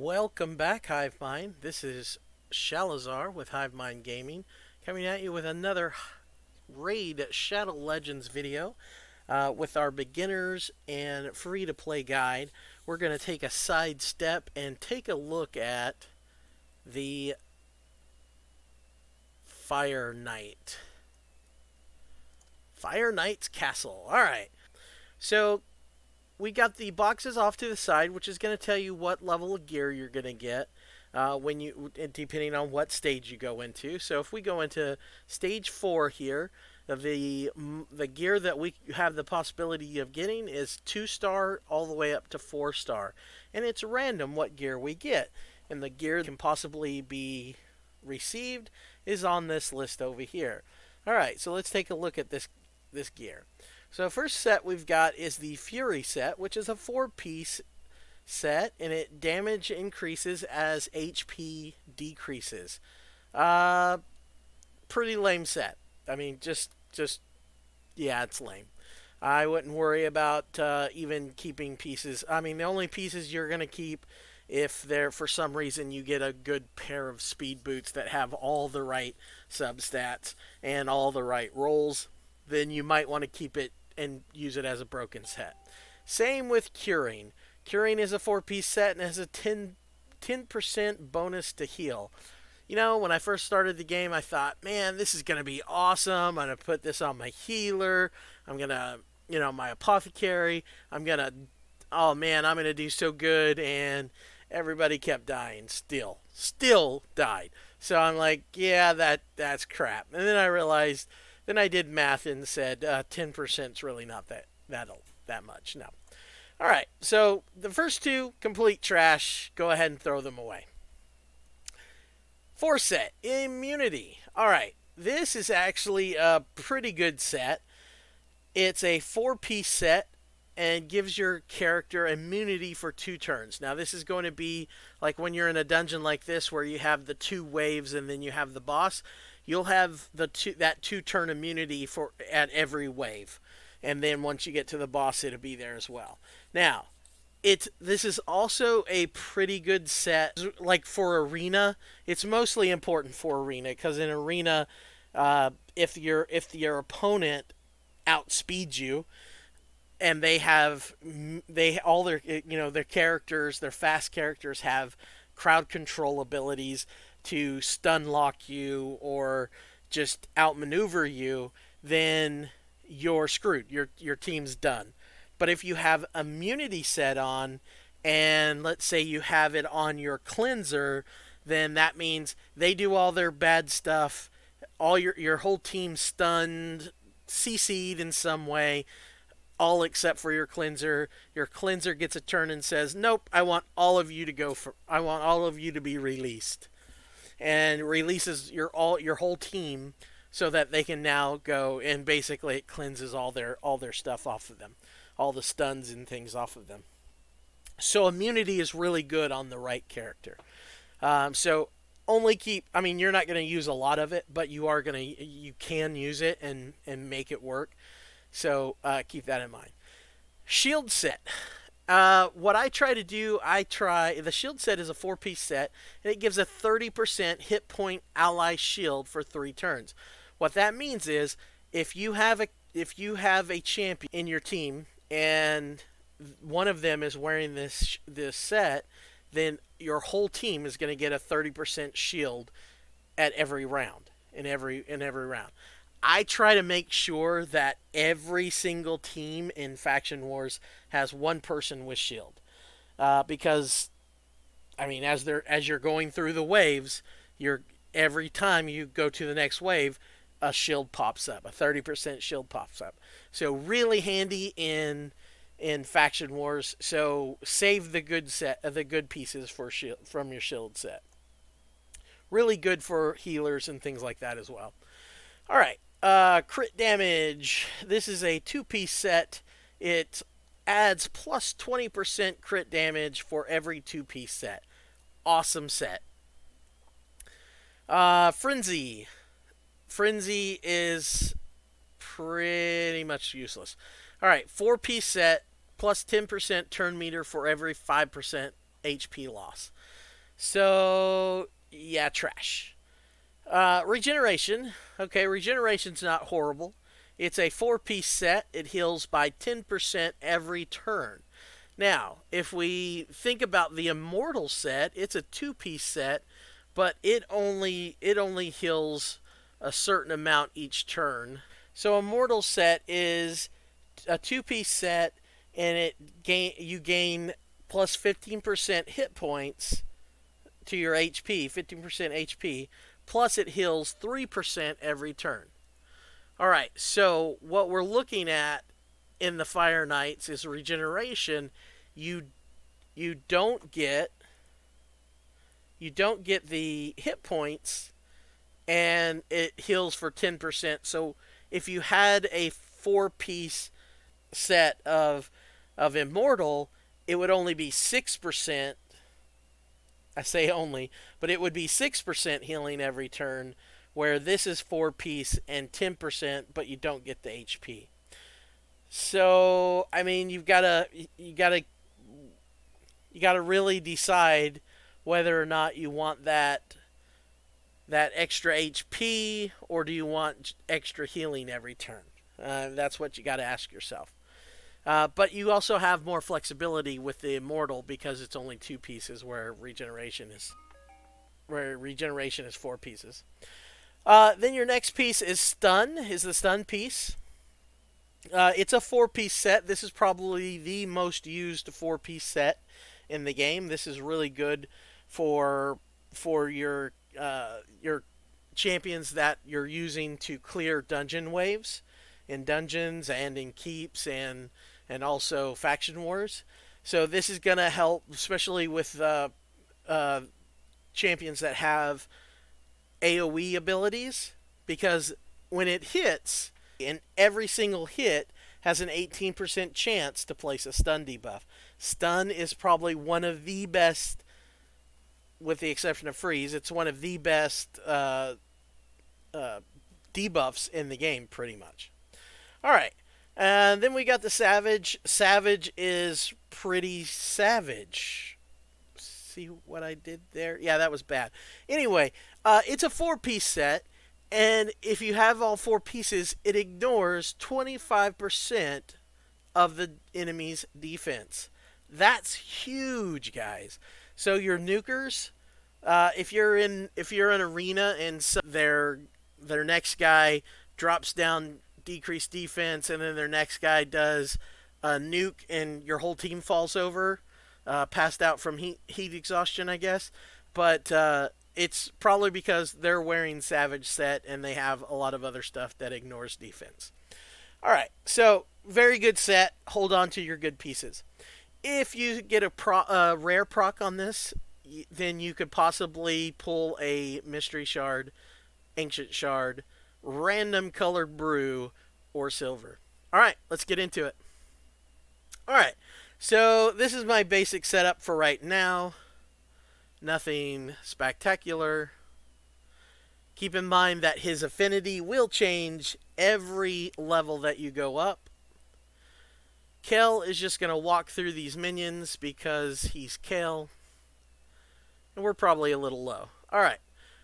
Welcome back, Hive Mind. This is Shalazar with Hive Mind Gaming, coming at you with another Raid Shadow Legends video with our beginners and free to play guide. We're going to take a side step and take a look at the Fire Knight. Fire Knight's Castle. Alright, so we got the boxes off to the side, which is going to tell you what level of gear you're going to get when you, depending on what stage you go into. So if we go into stage 4 here, the gear that we have the possibility of getting is 2-star all the way up to 4-star, and it's random what gear we get. And the gear that can possibly be received is on this list over here. All right, so let's take a look at this gear. So first set we've got is the Fury set, which is a 4-piece set, and it damage increases as HP decreases. Pretty lame set. I mean, just yeah, it's lame. I wouldn't worry about even keeping pieces. I mean, the only pieces you're gonna keep if there for some reason you get a good pair of speed boots that have all the right substats and all the right rolls, then you might want to keep it and use it as a broken set. Same with Curing. Curing is a 4-piece set and has a 10% bonus to heal. You know, when I first started the game, I thought, man, this is going to be awesome. I'm going to put this on my healer. I'm going to, my apothecary. Oh man, I'm going to do so good. And everybody kept dying still died. So I'm like, yeah, that's crap. And then I realized, then I did math and said 10% is really not that much. No. All right, so the first two, complete trash. Go ahead and throw them away. 4 set, Immunity. All right, this is actually a pretty good set. It's a 4-piece set and gives your character immunity for 2 turns. Now this is going to be like when you're in a dungeon like this where you have the 2 waves and then you have the boss. You'll have that 2-turn immunity at every wave, and then once you get to the boss, it'll be there as well. Now, this is also a pretty good set. Like for arena, it's mostly important for arena because in arena, if your opponent outspeeds you, and all their characters, their fast characters have crowd control abilities to stun lock you or just outmaneuver you, then you're screwed. Your team's done. But if you have immunity set on, and let's say you have it on your cleanser, then that means they do all their bad stuff, all your whole team stunned, CC'd in some way, all except for your cleanser. Your cleanser gets a turn and says, "Nope, I want all of you to be released." And releases your whole team so that they can now go, and basically it cleanses all their stuff off of them, all the stuns and things off of them. So immunity is really good on the right character. So only keep. I mean, you're not going to use a lot of it, but you can use it and make it work. So keep that in mind. Shield set. What I try to do, the shield set is a 4-piece set, and it gives a 30% hit point ally shield for 3 turns. What that means is, if you have a champion in your team, and one of them is wearing this set, then your whole team is going to get a 30% shield at every round, in every round. I try to make sure that every single team in Faction Wars has one person with shield, because, I mean, as you're going through the waves, every time you go to the next wave, a shield pops up, a 30% shield pops up. So really handy in Faction Wars. So save the good pieces from your shield set. Really good for healers and things like that as well. All right. Crit damage. This is a 2-piece set. It adds plus 20% crit damage for every 2-piece set. Awesome set. Frenzy. Frenzy is pretty much useless. All right, 4-piece set, plus 10% turn meter for every 5% HP loss. So, yeah, trash. Regeneration. Okay, regeneration's not horrible. It's a 4-piece set. It heals by 10% every turn. Now, if we think about the Immortal set, it's a 2-piece set, but it only heals a certain amount each turn. So Immortal set is a 2-piece set, and you gain plus 15% hit points to your HP, 15% HP, plus it heals 3% every turn. All right, so what we're looking at in the Fire Knights is regeneration. You you don't get you don't get the hit points, and it heals for 10%. So if you had a 4-piece set of Immortal, it would only be 6%. I say only, but it would be 6% healing every turn, where this is 4-piece and 10%, but you don't get the HP. So, I mean, you gotta really decide whether or not you want that extra HP, or do you want extra healing every turn. That's what you got to ask yourself. But you also have more flexibility with the Immortal because it's only 2 pieces, where regeneration is 4 pieces. Then your next piece is Stun. Is the Stun piece? It's a 4-piece set. This is probably the most used 4-piece set in the game. This is really good for your champions that you're using to clear dungeon waves in dungeons and in keeps and also faction wars. So this is gonna help, especially with uh, champions that have AOE abilities, because when it hits, and every single hit has an 18% chance to place a stun debuff. Stun is probably one of the best, with the exception of freeze, it's one of the best uh, debuffs in the game, pretty much. All right. And then we got the Savage. Savage is pretty savage. See what I did there? Yeah, that was bad. Anyway, it's a 4-piece set, and if you have all 4 pieces, it ignores 25% of the enemy's defense. That's huge, guys. So your nukers, if you're in arena and their next guy drops down decreased defense, and then their next guy does a nuke, and your whole team falls over, passed out from heat exhaustion, I guess. But it's probably because they're wearing Savage set and they have a lot of other stuff that ignores defense. All right, so very good set. Hold on to your good pieces. If you get a rare proc on this, then you could possibly pull a Mystery Shard, Ancient Shard, Random Colored Brew, or Silver. All right, let's get into it. All right, so this is my basic setup for right now. Nothing spectacular. Keep in mind that his affinity will change every level that you go up. Kel is just going to walk through these minions because he's Kel. And we're probably a little low. All right.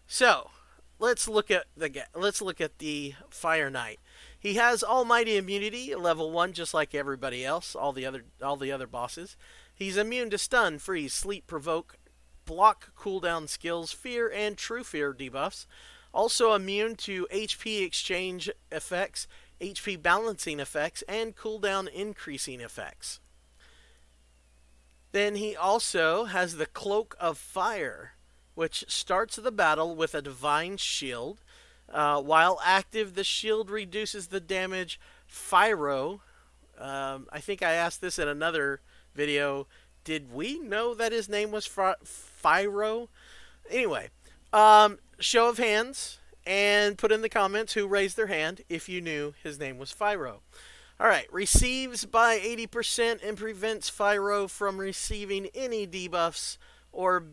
So, let's look at the Fire Knight. He has Almighty Immunity, level 1, just like everybody else, all the other bosses. He's immune to stun, freeze, sleep, provoke, block, cooldown skills, fear, and true fear debuffs. Also immune to HP exchange effects, HP balancing effects, and cooldown increasing effects. Then he also has the Cloak of Fire, which starts the battle with a Divine Shield. While active, the shield reduces the damage Fyro. I think I asked this in another video. Did we know that his name was Fyro? Anyway, show of hands, and put in the comments who raised their hand if you knew his name was Fyro. Alright, receives by 80% and prevents Fyro from receiving any debuffs or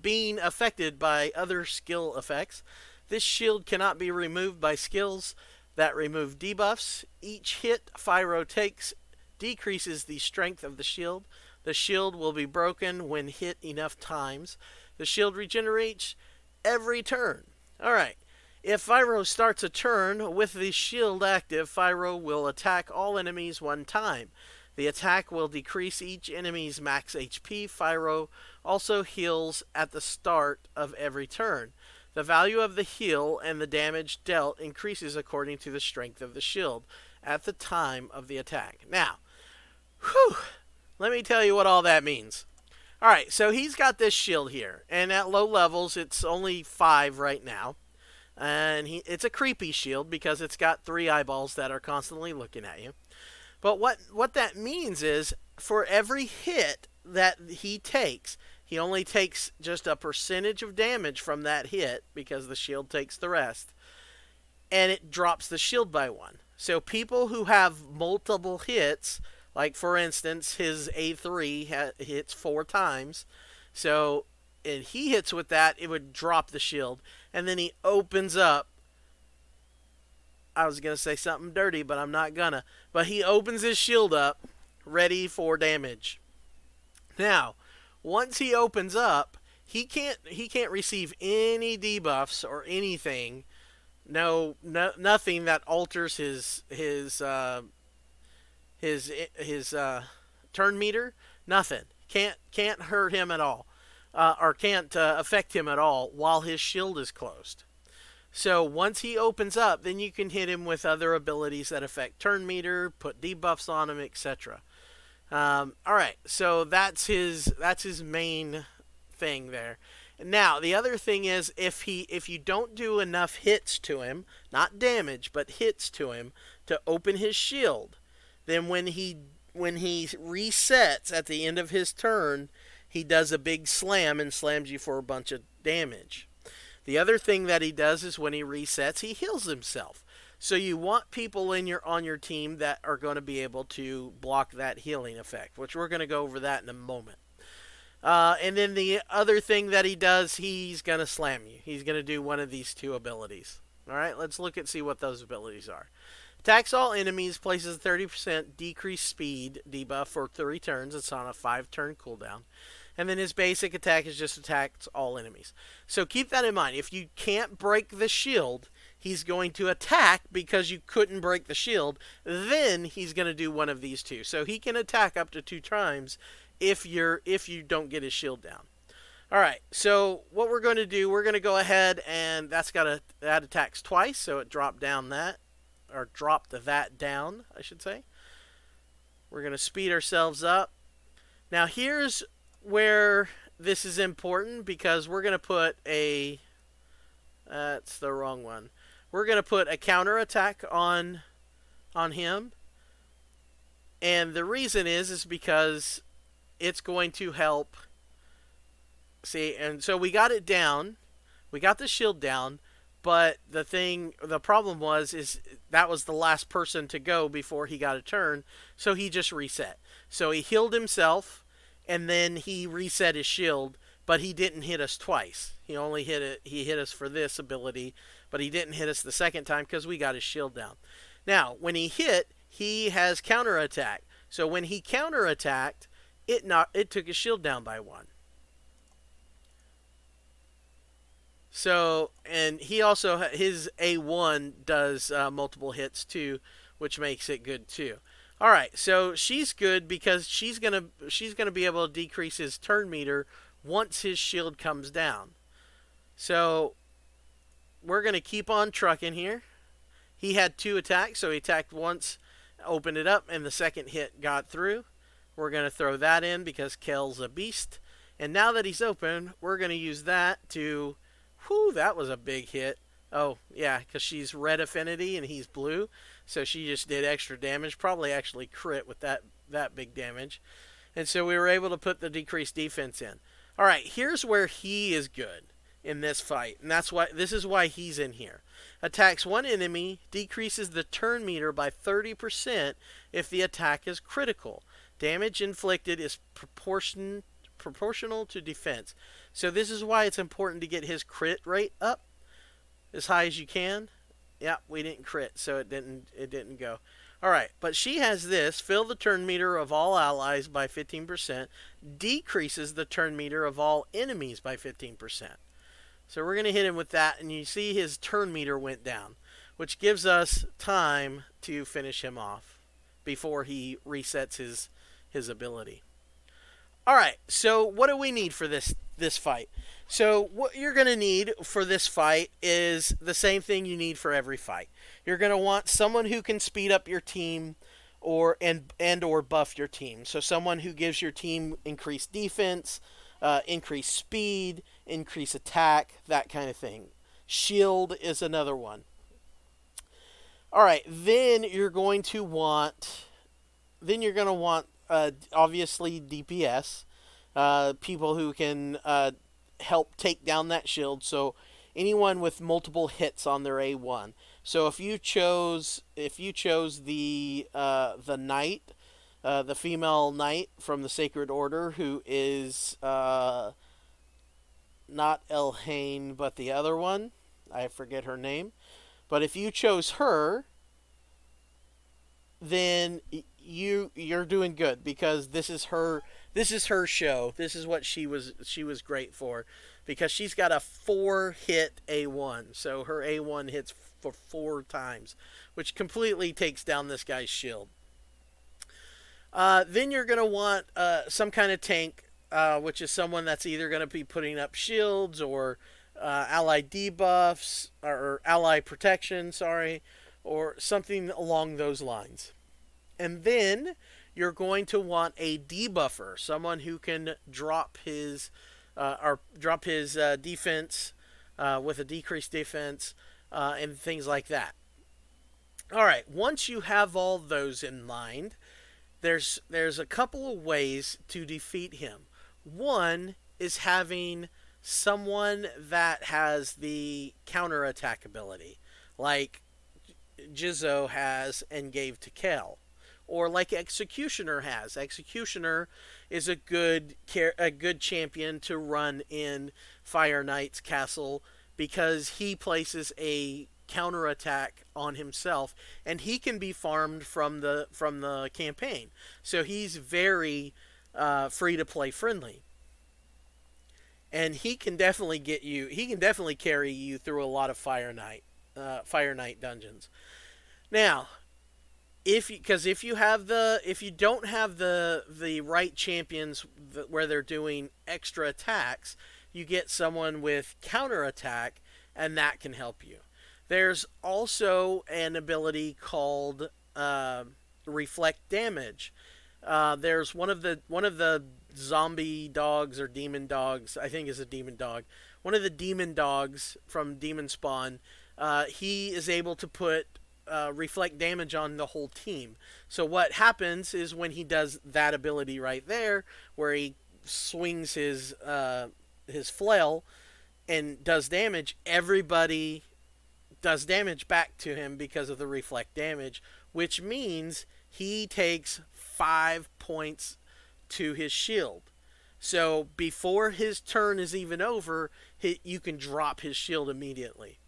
being affected by other skill effects. This shield cannot be removed by skills that remove debuffs. Each hit Fyro takes decreases the strength of the shield The shield will be broken when hit enough times. The shield regenerates every turn. Alright. If Fyro starts a turn with the shield active, Fyro will attack all enemies one time. The attack will decrease each enemy's max HP. Fyro also heals at the start of every turn. The value of the heal and the damage dealt increases according to the strength of the shield at the time of the attack. Now, let me tell you what all that means. Alright, so he's got this shield here, and at low levels it's only 5 right now. And it's a creepy shield because it's got 3 eyeballs that are constantly looking at you. But what that means is for every hit that he takes, he only takes just a percentage of damage from that hit because the shield takes the rest. And it drops the shield by 1. So people who have multiple hits, like for instance, his A3 hits 4 times. So, and he hits with that, it would drop the shield. And then he opens up. I was going to say something dirty, but I'm not gonna. But he opens his shield up, ready for damage. Now, once he opens up, he can't receive any debuffs or anything. Nothing that alters his turn meter. Nothing. Can't hurt him at all, or can't affect him at all while his shield is closed. So once he opens up, then you can hit him with other abilities that affect turn meter, put debuffs on him, etc. All right, so that's his main thing there. Now the other thing is if you don't do enough hits to him, not damage, but hits to him to open his shield, then when he resets at the end of his turn, he does a big slam and slams you for a bunch of damage. The other thing that he does is when he resets, he heals himself. So you want people on your team that are going to be able to block that healing effect, which we're going to go over that in a moment. And then the other thing that he does, he's going to slam you. He's going to do one of these 2 abilities. All right, let's look and see what those abilities are. Attacks all enemies, places a 30% decreased speed debuff for 3 turns. It's on a 5-turn cooldown. And then his basic attack is just attacks all enemies. So keep that in mind. If you can't break the shield, he's going to attack because you couldn't break the shield. Then he's going to do one of these 2. So he can attack up to 2 times if you don't get his shield down. All right. So what we're going to do, we're going to go ahead and that attacks twice. So it dropped down that, or dropped that down, I should say. We're going to speed ourselves up. Now here's where this is important because we're going to put that's the wrong one. We're going to put a counter attack on him. And the reason is because it's going to help. See, and so we got it down. We got the shield down, but the problem is that was the last person to go before he got a turn, so he just reset. So he healed himself. And then he reset his shield, but he didn't hit us twice. He only hit us for this ability, but he didn't hit us the second time because we got his shield down. Now, when he hit, he has counterattack. So when he counterattacked, it took his shield down by 1. So, and he also, his A1 does multiple hits too, which makes it good too. All right, so she's good because she's gonna be able to decrease his turn meter once his shield comes down. So we're gonna keep on trucking here. He had 2 attacks, so he attacked once, opened it up, and the second hit got through. We're gonna throw that in because Kel's a beast. And now that he's open, we're gonna use that to, that was a big hit. Oh yeah, because she's red affinity and he's blue. So she just did extra damage, probably actually crit with that big damage. And so we were able to put the decreased defense in. All right, here's where he is good in this fight. And this is why he's in here. Attacks one enemy, decreases the turn meter by 30% if the attack is critical. Damage inflicted is proportional to defense. So this is why it's important to get his crit rate up as high as you can. Yeah, we didn't crit, so it didn't go. All right, but she has this: fill the turn meter of all allies by 15%, decreases the turn meter of all enemies by 15%. So we're going to hit him with that, and you see his turn meter went down, which gives us time to finish him off before he resets his ability. All right, so what do we need for this fight? So what you're going to need for this fight is the same thing you need for every fight. You're going to want someone who can speed up your team or buff your team. So someone who gives your team increased defense, increased speed, increased attack, that kind of thing. Shield is another one. All right, then you're going to want obviously DPS, people who can help take down that shield. So anyone with multiple hits on their A1. So if you chose the knight, the female knight from the Sacred Order, who is not Elhain, but the other one, I forget her name. But if you chose her, then you're doing good, because this is her show. This is what she was great for, because she's got a 4-hit A1. So her A1 hits for 4 times, which completely takes down this guy's shield. Then you're going to want some kind of tank, which is someone that's either going to be putting up shields or ally debuffs or ally protection, sorry, or something along those lines. And then you're going to want a debuffer, someone who can drop his defense with a decreased defense and things like that. All right, once you have all those in mind, there's a couple of ways to defeat him. One is having someone that has the counterattack ability, like Jizzo has and gave to Kel, or like Executioner has. Executioner is a good champion to run in Fire Knight's castle, because he places a counterattack on himself, and he can be farmed from the campaign. So he's very free to play friendly, and he can definitely get you. He can definitely carry you through a lot of Fire Knight dungeons. Now, if you don't have the right champions where they're doing extra attacks, you get someone with counterattack, and that can help you. There's also an ability called reflect damage. There's one of the zombie dogs or demon dogs. I think is a demon dog. One of the demon dogs from Demon Spawn. He is able to put reflect damage on the whole team. So what happens is, when he does that ability right there, where he swings his flail and does damage, everybody does damage back to him because of the reflect damage, which means he takes 5 points to his shield. So before his turn is even over, you can drop his shield immediately.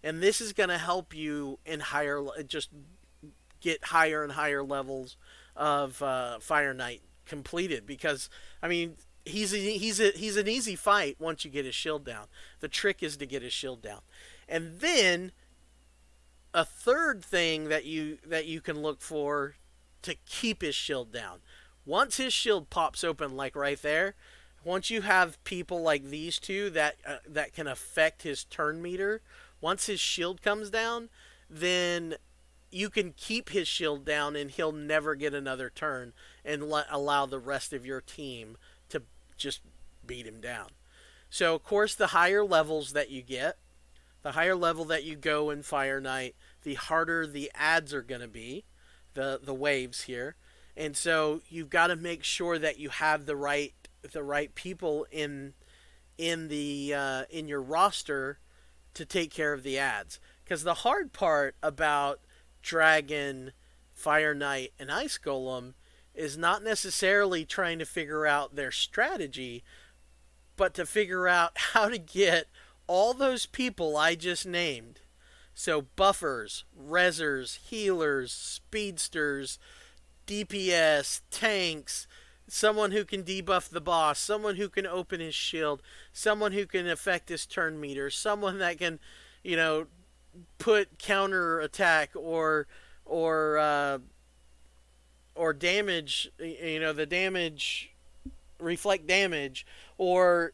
And this is going to help you just get higher and higher levels of Fire Knight completed, because I mean, he's an easy fight once you get his shield down. The trick is to get his shield down. And then a third thing that you can look for to keep his shield down. Once his shield pops open, like right there, once you have people like these two that can affect his turn meter, once his shield comes down, then you can keep his shield down, and he'll never get another turn, and allow the rest of your team to just beat him down. So, of course, the higher levels that you get, the higher level that you go in Fire Knight, the harder the adds are going to be, the waves here. And so you've got to make sure that you have the right people in your roster to take care of the adds. Because the hard part about Dragon, Fire Knight, and Ice Golem is not necessarily trying to figure out their strategy, but to figure out how to get all those people I just named. So buffers, rezzers, healers, speedsters, DPS, tanks, someone who can debuff the boss, someone who can open his shield, someone who can affect his turn meter, someone that can, you know, put counter attack or or damage, you know, the damage reflect damage or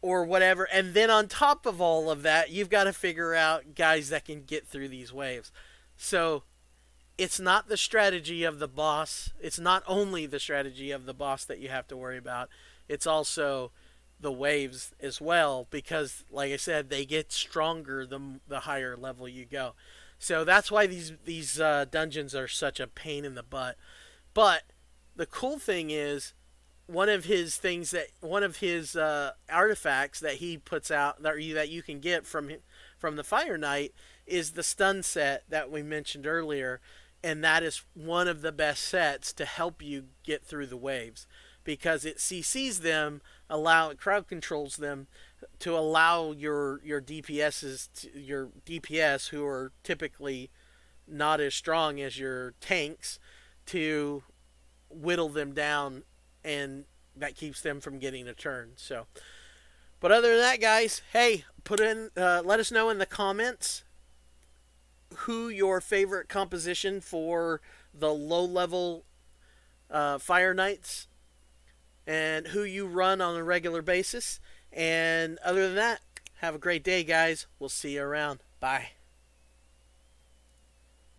whatever. And then on top of all of that, you've got to figure out guys that can get through these waves. So it's not the strategy of the boss. It's not only the strategy of the boss that you have to worry about. It's also the waves as well because, like I said, they get stronger the higher level you go. So that's why these dungeons are such a pain in the butt. But the cool thing is one of his artifacts that he puts out that you can get from the Fire Knight is the stun set that we mentioned earlier, and that is one of the best sets to help you get through the waves because it CCs them, crowd controls them to allow your DPS who are typically not as strong as your tanks to whittle them down, and that keeps them from getting a turn. So, but other than that, guys, hey, let us know in the comments who your favorite composition for the low level Fire Knights and who you run on a regular basis. And other than that, have a great day, guys. We'll see you around. Bye.